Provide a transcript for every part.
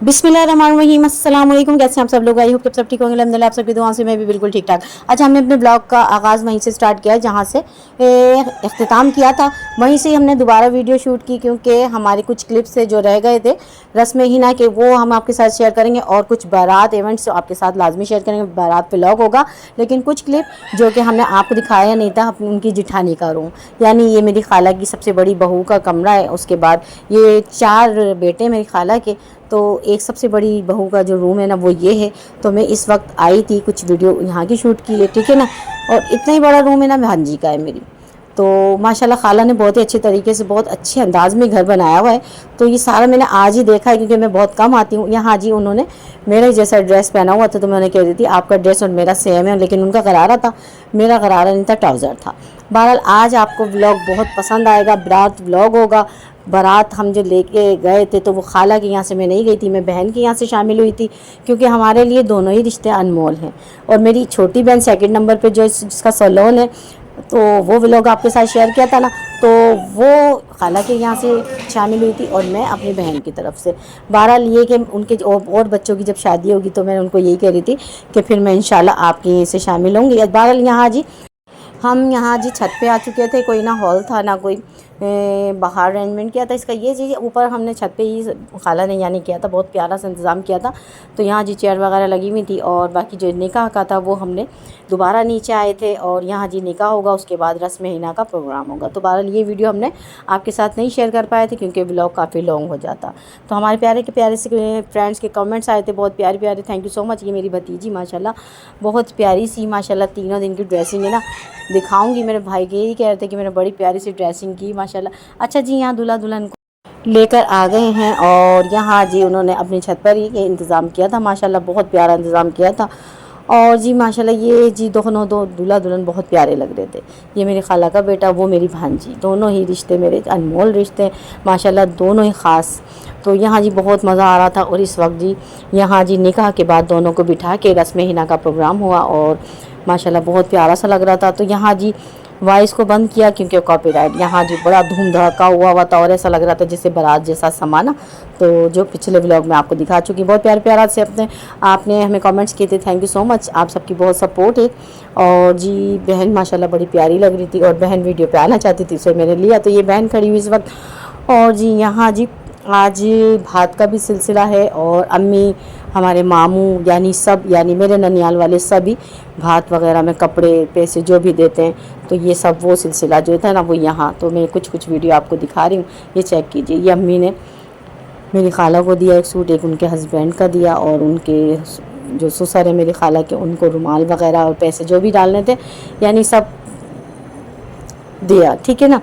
बिस्मिल्लाहिर्रहमानिर्रहीम, अस्सलाम वालेकुम। कैसे हैं आप सब लोग? आई होप कि सब ठीक होंगे। अल्हम्दुलिल्लाह आप सबकी दुआ से मैं भी बिल्कुल ठीक ठाक। आज हमने अपने ब्लॉग का आगाज़ वहीं से स्टार्ट किया जहाँ से इख्तिताम किया था। वहीं से हमने दोबारा वीडियो शूट की क्योंकि हमारे कुछ क्लिप्स से जो रह गए थे रस्म हिना के, वो हम आपके साथ शेयर करेंगे और कुछ बारात इवेंट्स आपके साथ लाजमी शेयर करेंगे। बारात व्लॉग होगा, लेकिन कुछ क्लिप जो कि हमने आपको दिखाया नहीं था, उनकी जिठानी का रूम, यानी ये मेरी खाला की सबसे बड़ी बहू का कमरा है। उसके बाद ये 4 बेटे मेरी खाला के, तो एक सबसे बड़ी बहू का जो रूम है ना वो ये है। तो मैं इस वक्त आई थी, कुछ वीडियो यहाँ की शूट की है, ठीक है ना। और इतना ही बड़ा रूम है ना भांजी का है मेरी। तो माशाल्लाह खाला ने बहुत ही अच्छे तरीके से, बहुत अच्छे अंदाज में घर बनाया हुआ है। तो ये सारा मैंने आज ही देखा है क्योंकि मैं बहुत कम आती हूँ यहाँ। जी उन्होंने मेरे जैसा ड्रेस पहना हुआ था, तो मैं उन्हें कह रही थी आपका ड्रेस और मेरा सेम है, लेकिन उनका गरारा था, मेरा गरारा नहीं था, ट्राउज़र था। बहरहाल आज आपको व्लॉग बहुत पसंद आएगा। बारात व्लॉग होगा। बारात हम जो लेके गए थे तो वो खाला के यहाँ से मैं नहीं गई थी, मैं बहन के यहाँ से शामिल हुई थी क्योंकि हमारे लिए दोनों ही रिश्ते अनमोल हैं। और मेरी छोटी बहन सेकंड नंबर पे जो जिसका सैलून है, तो वो व्लॉग आपके साथ शेयर किया था ना, तो वो खाला के यहाँ से शामिल हुई थी और मैं अपनी बहन की तरफ से। बहरहाल ये कि उनके और बच्चों की जब शादी होगी तो मैं उनको यही कह रही थी कि फिर मैं इंशाल्लाह आपके यहाँ से शामिल होंगी। बहरहाल यहाँ जी हम यहाँ जी छत पे आ चुके थे। कोई ना हॉल था ना कोई बाहर अरेंजमेंट किया था इसका। ये चीज़ ऊपर हमने छत पे ही खाला ने यानी किया था, बहुत प्यारा सा इंतज़ाम किया था। तो यहाँ जी चेयर वगैरह लगी हुई थी और बाकी जो निकाह का था वो हमने दोबारा नीचे आए थे और यहाँ जी निकाह होगा, उसके बाद रस्म हिना का प्रोग्राम होगा। तो बहरहाल ये वीडियो हमने आपके साथ नहीं शेयर कर पाए थे क्योंकि व्लॉग काफ़ी लॉन्ग हो जाता। तो हमारे प्यारे के प्यारे से फ्रेंड्स के कमेंट्स आए थे, बहुत प्यारे प्यारे, थैंक यू सो मच। ये मेरी भतीजी माशाल्लाह बहुत प्यारी सी, माशाल्लाह तीनों दिन की ड्रेसिंग है ना, दिखाऊंगी। मेरे भाई के यही कह रहे थे कि मैंने बड़ी प्यारी सी ड्रेसिंग की माशाल्लाह। अच्छा जी, यहाँ दूल्हा दुल्हन को लेकर आ गए हैं और यहाँ जी उन्होंने अपनी छत पर ही इंतज़ाम किया था, माशाल्लाह बहुत प्यारा इंतज़ाम किया था। और जी माशाल्लाह ये जी दोनों दूल्हा दुल्हन बहुत प्यारे लग रहे थे। ये मेरी खाला का बेटा, वो मेरी भांजी, दोनों ही रिश्ते मेरे अनमोल रिश्ते माशाल्लाह, दोनों ही ख़ास। तो यहाँ जी बहुत मज़ा आ रहा था। और इस वक्त जी यहाँ जी निकाह के बाद दोनों को बिठा के रस्म हिना का प्रोग्राम हुआ और माशाल्लाह बहुत प्यारा सा लग रहा था। तो यहाँ जी वॉइस को बंद किया क्योंकि कॉपीराइट। यहाँ जी बड़ा धूम धड़का हुआ था और ऐसा लग रहा था जैसे बारात जैसा समाना, तो जो पिछले व्लॉग में आपको दिखा चुकी। बहुत प्यार प्यारा से आपने हमें कमेंट्स किए थे, थैंक यू सो मच। आप सबकी बहुत सपोर्ट है। और जी बहन माशाल्लाह बड़ी प्यारी लग रही थी और बहन वीडियो पे आना चाहती थी, इसे मैंने लिया। तो ये बहन खड़ी हुई इस वक्त। और जी यहाँ जी आज भात का भी सिलसिला है और अम्मी, हमारे मामू, यानी सब, यानी मेरे ननियाल वाले सभी भात वगैरह में कपड़े पैसे जो भी देते हैं, तो ये सब वो सिलसिला जो था ना वो यहाँ। तो मैं कुछ वीडियो आपको दिखा रही हूँ, ये चेक कीजिए। ये अम्मी ने मेरी खाला को दिया एक सूट, एक उनके हस्बैंड का दिया और उनके जो ससुर है मेरी खाला के, उनको रुमाल वगैरह और पैसे जो भी डालने थे यानी सब दिया, ठीक है ना।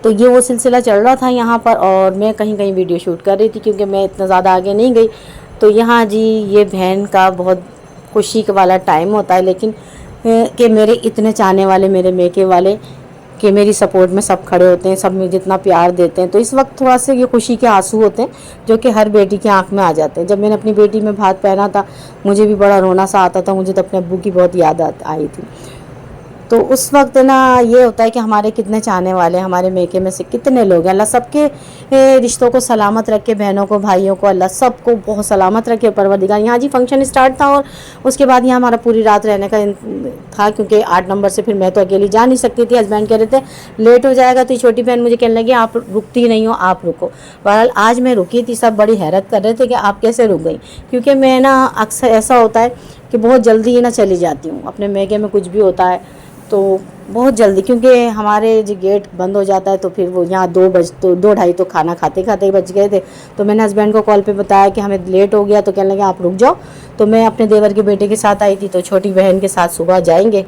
तो ये वो सिलसिला चल रहा था यहाँ पर और मैं कहीं कहीं वीडियो शूट कर रही थी क्योंकि मैं इतना ज़्यादा आगे नहीं गई। तो यहाँ जी ये बहन का बहुत खुशी वाला टाइम होता है, लेकिन कि मेरे इतने चाहने वाले, मेरे मेके वाले कि मेरी सपोर्ट में सब खड़े होते हैं, सब मुझे जितना प्यार देते हैं। तो इस वक्त थोड़ा सा ये खुशी के आंसू होते हैं जो कि हर बेटी की आंख में आ जाते हैं। जब मैंने अपनी बेटी में भात पहना था मुझे भी बड़ा रोना सा आता था, मुझे तो अपने अब्बू की बहुत याद आई थी। तो उस वक्त ना ये होता है कि हमारे कितने चाहने वाले, हमारे मेके में से कितने लोग हैं। अल्लाह सबके रिश्तों को सलामत रखे, बहनों को, भाइयों को, अल्लाह सबको बहुत सलामत रखे परवरदिगार। यहाँ जी फंक्शन स्टार्ट था और उसके बाद यहाँ हमारा पूरी रात रहने का था क्योंकि 8 नंबर से फिर मैं तो अकेली जा नहीं सकती थी। हस्बैंड कह रहे थे लेट हो जाएगा, तो छोटी बहन मुझे कहने लगी आप रुकती नहीं हो, आप रुको। बहरहाल आज मैं रुकी थी, सब बड़ी हैरत कर रहे थे कि आप कैसे रुक गई, क्योंकि मैं ना अक्सर ऐसा होता है कि बहुत जल्दी ही ना चली जाती हूँ। अपने मेके में कुछ भी होता है तो बहुत जल्दी, क्योंकि हमारे जो गेट बंद हो जाता है तो फिर वो यहाँ 2 ढाई तो खाना खाते खाते ही बच गए थे। तो मैंने हस्बैंड को कॉल पे बताया कि हमें लेट हो गया, तो कहने लगे आप रुक जाओ। तो मैं अपने देवर के बेटे के साथ आई थी, तो छोटी बहन के साथ सुबह जाएंगे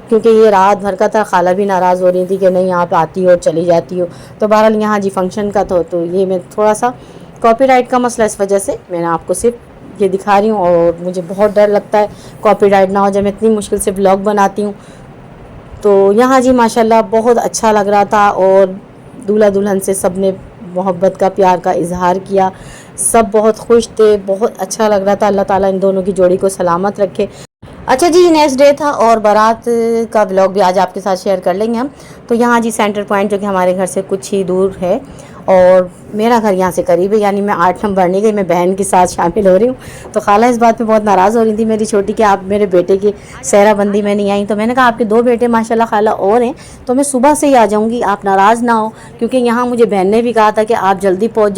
क्योंकि ये रात भर का था। खाला भी नाराज़ हो रही थी कि नहीं आप आती हो चली जाती हो। तो बहरहाल यहाँ जी फंक्शन का तो ये मैं थोड़ा सा कॉपीराइट का मसला, इस वजह से मैंने आपको सिर्फ ये दिखा रही हूँ। और मुझे बहुत डर लगता है कॉपीराइट ना हो जब मैं इतनी मुश्किल से ब्लॉग बनाती हूँ। तो यहाँ जी माशाल्लाह बहुत अच्छा लग रहा था और दूल्हा दुल्हन से सब ने मोहब्बत का, प्यार का इजहार किया, सब बहुत खुश थे, बहुत अच्छा लग रहा था। अल्लाह ताला इन दोनों की जोड़ी को सलामत रखे। अच्छा जी नेक्स्ट डे था और बारात का व्लॉग भी आज आपके साथ शेयर कर लेंगे हम। तो यहाँ जी सेंटर पॉइंट जो कि हमारे घर से कुछ ही दूर है और मेरा घर यहाँ से करीब है, यानी मैं 8 नंबर नहीं गई, मैं बहन के साथ शामिल हो रही हूँ। तो खाला इस बात पे बहुत नाराज़ हो रही थी मेरी छोटी कि आप मेरे बेटे की सेहराबंदी में नहीं आई। तो मैंने कहा आपके 2 बेटे माशाल्लाह खाला और हैं, तो मैं सुबह से ही आ जाऊँगी, आप नाराज़ ना हो। क्योंकि यहाँ मुझे बहन ने भी कहा था कि आप जल्दी पहुँच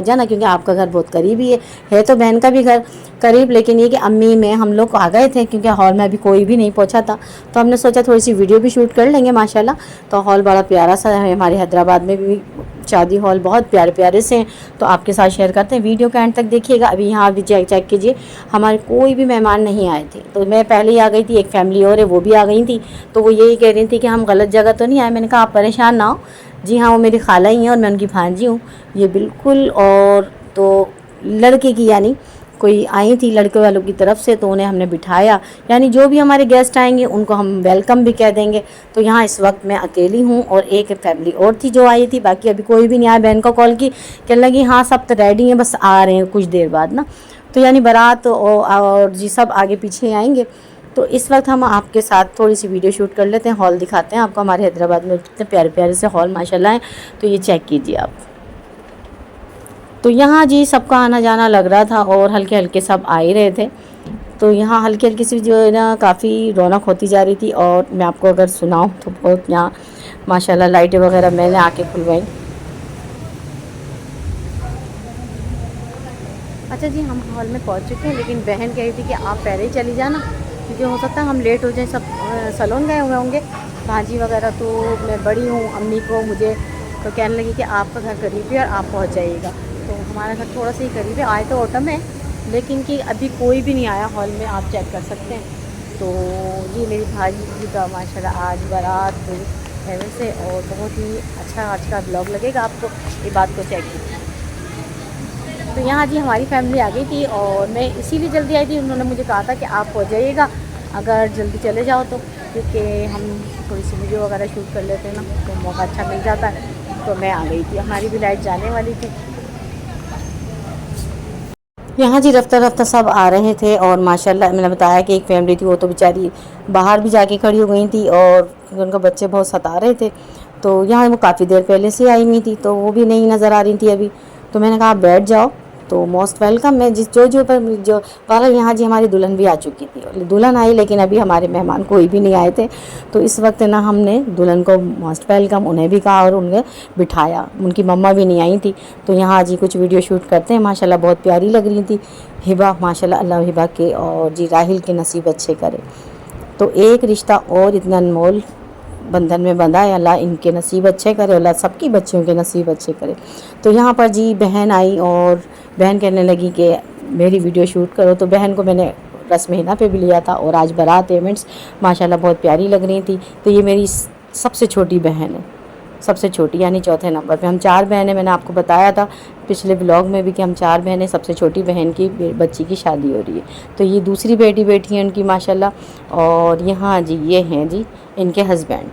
जाना, क्योंकि आपका घर बहुत करीब ही है तो बहन का भी घर करीब। लेकिन ये कि अम्मी में हम लोग आ गए थे, क्योंकि हॉल में अभी कोई भी नहीं पहुंचा था, तो हमने सोचा थोड़ी सी वीडियो भी शूट कर लेंगे माशाल्लाह। तो हॉल बड़ा प्यारा सा है, हमारे हैदराबाद में भी शादी हॉल बहुत प्यारे प्यारे से हैं, तो आपके साथ शेयर करते हैं। वीडियो के एंड तक देखिएगा। अभी यहाँ भी चेक कीजिए, हमारे कोई भी मेहमान नहीं आए थे। तो मैं पहले ही आ गई थी, एक फैमिली और है वो भी आ गई थी, तो वो यही कह रही थी कि हम गलत जगह तो नहीं आए। मैंने कहा आप परेशान ना हो, जी हाँ वो मेरी खाला ही हैं और मैं उनकी भांजी हूँ ये बिल्कुल। और तो लड़के की यानी कोई आई थी लड़के वालों की तरफ से, तो उन्हें हमने बिठाया, यानी जो भी हमारे गेस्ट आएंगे उनको हम वेलकम भी कह देंगे। तो यहाँ इस वक्त मैं अकेली हूँ और एक फैमिली और थी जो आई थी, बाकी अभी कोई भी नहीं आया। बहन को कॉल की, कहने लगी हाँ सब तो रेडी हैं, बस आ रहे हैं कुछ देर बाद ना। तो यानी बारात और जी सब आगे पीछे आएंगे। तो इस वक्त हम आपके साथ थोड़ी सी वीडियो शूट कर लेते हैं, हॉल दिखाते हैं आपको। हमारे हैदराबाद में कितने प्यारे प्यारे से हॉल माशाल्लाह हैं, तो ये चेक कीजिए आप। तो यहाँ जी सबका आना जाना लग रहा था और हल्के हल्के सब आ ही रहे थे। तो यहाँ हल्की हल्की सी जो है ना काफ़ी रौनक होती जा रही थी। और मैं आपको अगर सुनाऊँ तो बहुत यहाँ माशाल्लाह लाइटें वगैरह मैंने आके खुलवाई। अच्छा जी हम हॉल में पहुँच चुके हैं, लेकिन बहन कह रही थी कि आप पहले ही चली जाना, क्योंकि हो सकता है हम लेट हो जाएं। सब सलोन गए हुए होंगे भाजी वगैरह, तो मैं बड़ी हूँ अम्मी को मुझे, तो कहने लगी कि आपका घर करीब है और आप पहुँच जाइएगा। तो हमारा घर थोड़ा सा ही करीब है, आए तो ऑटो में, लेकिन कि अभी कोई भी नहीं आया हॉल में, आप चेक कर सकते हैं। तो ये मेरी भाजी जी का माशाल्लाह आज बारात है वैसे, और बहुत ही अच्छा आज का ब्लॉग लगेगा आपको, ये बात को चेक कीजिए। तो यहाँ जी हमारी फैमिली आ गई थी और मैं इसीलिए जल्दी आई थी, उन्होंने मुझे कहा था कि आप पहुँच जाइएगा अगर जल्दी चले जाओ तो, क्योंकि हम थोड़ी सी वीडियो वगैरह शूट कर लेते हैं ना, तो मौका अच्छा मिल जाता है। तो मैं आ गई थी, हमारी भी लाइट जाने वाली थी। यहाँ जी रफ्ता रफ्ता सब आ रहे थे और माशाल्लाह मैंने बताया कि एक फैमिली थी, वो तो बेचारी बाहर भी जाके खड़ी हो गई थी और उनका बच्चे बहुत सता रहे थे। तो यहाँ वो काफ़ी देर पहले से आई हुई थी, तो वो भी नहीं नज़र आ रही थी अभी। तो मैंने कहा आप बैठ जाओ, तो मोस्ट वेलकम। मैं जिस जो पर जो बहरहाल यहाँ जी हमारी दुल्हन भी आ चुकी थी, दुल्हन आई लेकिन अभी हमारे मेहमान कोई भी नहीं आए थे। तो इस वक्त ना हमने दुल्हन को मोस्ट वेलकम उन्हें भी कहा और उन्हें बिठाया, उनकी मम्मा भी नहीं आई थी। तो यहाँ जी कुछ वीडियो शूट करते हैं, माशाल्लाह बहुत प्यारी लग रही थी। हिबा माशाल्लाह, अल्लाह हिबा के और जी राहिल के नसीब अच्छे करे। तो एक रिश्ता और इतना अनमोल बंधन में बंधा है, अल्लाह इनके नसीब अच्छे करे, अल्लाह सबकी बच्चियों के नसीब अच्छे करे। तो यहाँ पर जी बहन आई और बहन कहने लगी कि मेरी वीडियो शूट करो। तो बहन को मैंने रस्म हिना पे भी लिया था और आज बारात पेमेंट्स माशाल्लाह बहुत प्यारी लग रही थी। तो ये मेरी सबसे छोटी बहन है, सबसे छोटी यानी चौथे नंबर पे। हम 4 बहनें, मैंने आपको बताया था पिछले ब्लॉग में भी कि हम 4 बहनें, सबसे छोटी बहन की बच्ची की शादी हो रही है। तो ये दूसरी बेटी है उनकी माशाल्लाह। और यहाँ जी ये हैं जी इनके हस्बैंड,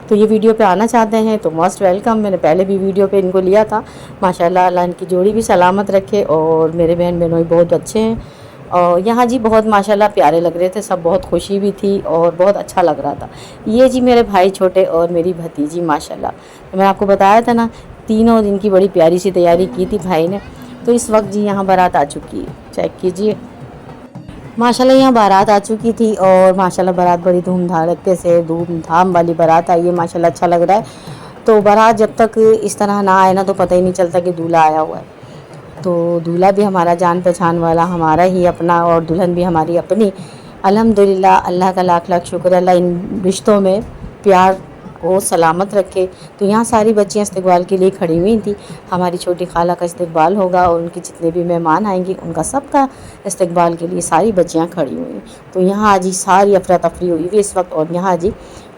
तो ये वीडियो पे आना चाहते हैं तो मोस्ट वेलकम। मैंने पहले भी वीडियो पे इनको लिया था माशाल्लाह, अल्लाह इनकी जोड़ी भी सलामत रखे। और मेरे बहन बहनोई बहुत अच्छे हैं और यहाँ जी बहुत माशाल्लाह प्यारे लग रहे थे सब, बहुत खुशी भी थी और बहुत अच्छा लग रहा था। ये जी मेरे भाई छोटे और मेरी भतीजी माशाल्लाह, तो मैं आपको बताया था ना, तीनों दिन की बड़ी प्यारी सी तैयारी की थी भाई ने। तो इस वक्त जी यहाँ बारात आ चुकी है, चेक कीजिए माशाल्लाह। यहाँ बारात आ चुकी थी और माशाल्लाह बारात बड़ी धूमधाम वाली बारात आई है माशाल्लाह, अच्छा लग रहा है। तो बारात जब तक इस तरह ना आए ना तो पता ही नहीं चलता कि दूल्हा आया हुआ है। तो दूल्हा भी हमारा जान पहचान वाला, हमारा ही अपना, और दुल्हन भी हमारी अपनी। अल्हम्दुलिल्लाह, अल्लाह का लाख लाख शुक्र, अल्लाह इन रिश्तों में प्यार को सलामत रखे। तो यहाँ सारी बच्चियाँ इस्तकबाल के लिए खड़ी हुई थी। हमारी छोटी खाला का इस्तकबाल होगा और उनके जितने भी मेहमान आएंगे उनका सबका इस्तकबाल के लिए सारी बच्चियाँ खड़ी हुई। तो यहाँ आज ही सारी अफरा तफरी हुई हुई इस वक्त। और यहाँ जी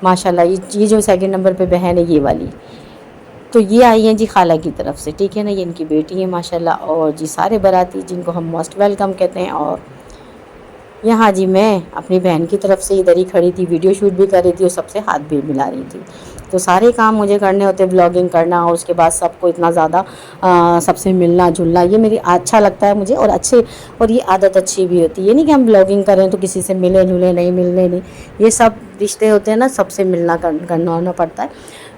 माशाल्लाह ये जो सेकंड नंबर पे बहन है ये वाली, तो ये आई हैं जी खाला की तरफ से, ठीक है ना, ये इनकी बेटी है माशाल्लाह। और जी सारे बाराती जिनको हम मोस्ट वेलकम कहते हैं। और यहाँ जी मैं अपनी बहन की तरफ से इधर ही खड़ी थी, वीडियो शूट भी कर रही थी और सबसे हाथ भी मिला रही थी। तो सारे काम मुझे करने होते, ब्लॉगिंग करना और उसके बाद सबको इतना ज़्यादा सबसे मिलना जुलना, ये मेरी अच्छा लगता है मुझे और ये आदत अच्छी भी होती है। ये नहीं कि हम ब्लॉगिंग करें तो किसी से मिले जुले नहीं, मिलने नहीं, ये सब रिश्ते होते हैं ना, सबसे मिलना करना पड़ता है।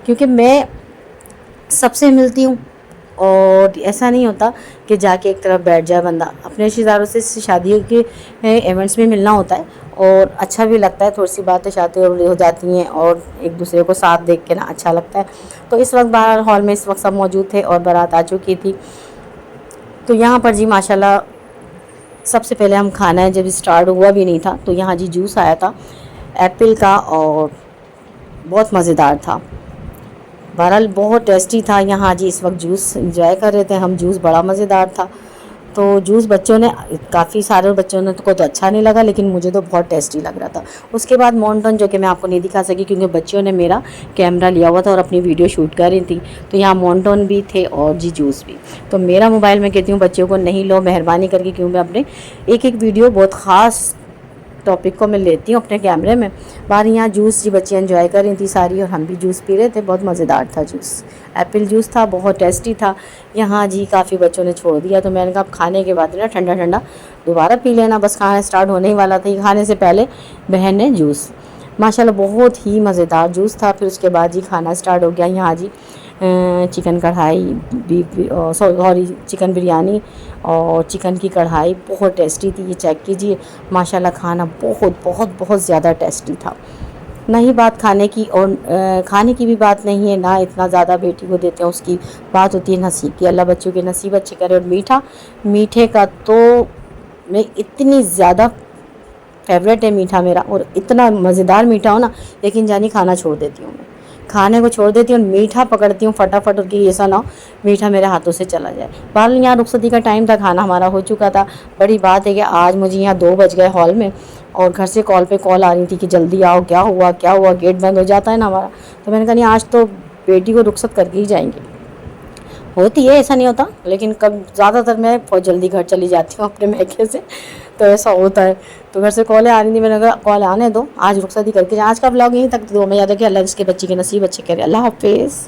क्योंकि मैं सबसे मिलती हूँ और ऐसा नहीं होता कि जाके एक तरफ बैठ जाए बंदा। अपने रिश्तेदारों से शादी के इवेंट्स में मिलना होता है और अच्छा भी लगता है, थोड़ी सी बातें शातें हो जाती हैं और एक दूसरे को साथ देख के ना अच्छा लगता है। तो इस वक्त बाहर हॉल में इस वक्त सब मौजूद थे और बारात आ चुकी थी। तो यहाँ पर जी माशाल्लाह सबसे पहले हम खाना है, जब स्टार्ट हुआ भी नहीं था तो यहाँ जी जूस आया था एप्पल का और बहुत मज़ेदार था। बहरहाल बहुत टेस्टी था। यहाँ जी इस वक्त जूस इंजॉय कर रहे थे हम। जूस बड़ा मज़ेदार था। तो जूस बच्चों ने काफ़ी सारे बच्चों ने को तो अच्छा नहीं लगा, लेकिन मुझे तो बहुत टेस्टी लग रहा था। उसके बाद मॉन्टन, जो कि मैं आपको नहीं दिखा सकी क्योंकि बच्चों ने मेरा कैमरा लिया हुआ था और अपनी वीडियो शूट कर रही थी। तो यहाँ मॉन्टन भी थे और जी जूस भी। तो मेरा मोबाइल मैं कहती हूँ बच्चों को नहीं लो मेहरबानी करके, क्योंकि मैं अपने एक वीडियो बहुत ख़ास टॉपिक को मैं लेती हूँ अपने कैमरे में। बाहर यहाँ जूस जी बच्चियाँ एंजॉय कर रही थी सारी और हम भी जूस पी रहे थे। बहुत मज़ेदार था जूस, एप्पल जूस था, बहुत टेस्टी था। यहाँ जी काफ़ी बच्चों ने छोड़ दिया तो मैंने कहा अब खाने के बाद ना ठंडा ठंडा दोबारा पी लेना, बस खाना स्टार्ट होने ही वाला था। खाने से पहले बहन ने जूस, माशाल्लाह बहुत ही मज़ेदार जूस था। फिर उसके बाद जी खाना स्टार्ट हो गया। यहाँ जी चिकन कढ़ाई, बीफ सॉरी चिकन बिरयानी और चिकन की कढ़ाई बहुत टेस्टी थी। ये चेक कीजिए, माशाल्लाह खाना बहुत बहुत बहुत ज़्यादा टेस्टी था। नहीं बात खाने की, और खाने की भी बात नहीं है ना, इतना ज़्यादा बेटी को देते हैं उसकी बात होती है नसीब की। अल्लाह बच्चों के नसीब अच्छे करे। और मीठे का तो मैं इतनी ज़्यादा फेवरेट है मीठा मेरा, और इतना मज़ेदार मीठा हो ना, लेकिन जानी खाना छोड़ देती हूँ मैं, खाने को छोड़ देती हूँ, मीठा पकड़ती हूँ फटाफट, और कि ऐसा ना हो मीठा मेरे हाथों से चला जाए। बाल यहाँ रुखसती का टाइम था, खाना हमारा हो चुका था। बड़ी बात है कि आज मुझे यहाँ 2 बज गए हॉल में, और घर से कॉल पे कॉल आ रही थी कि जल्दी आओ, क्या हुआ क्या हुआ, गेट बंद हो जाता है ना हमारा। तो मैंने कहा नहीं, आज तो बेटी को रुखसत करके ही जाएंगे। होती है, ऐसा नहीं होता, लेकिन कब ज़्यादातर मैं बहुत जल्दी घर चली जाती हूँ अपने मैके से, तो ऐसा होता है। तो घर से कॉलें आ रही थी, मैंने कहा कॉल आने दो, आज रुखसत ही करके। आज का ब्लॉग यहीं तक। दुआ में याद है कि अल्लाह इसके बच्ची के नसीब अच्छे करे। अल्लाह हाफिज़।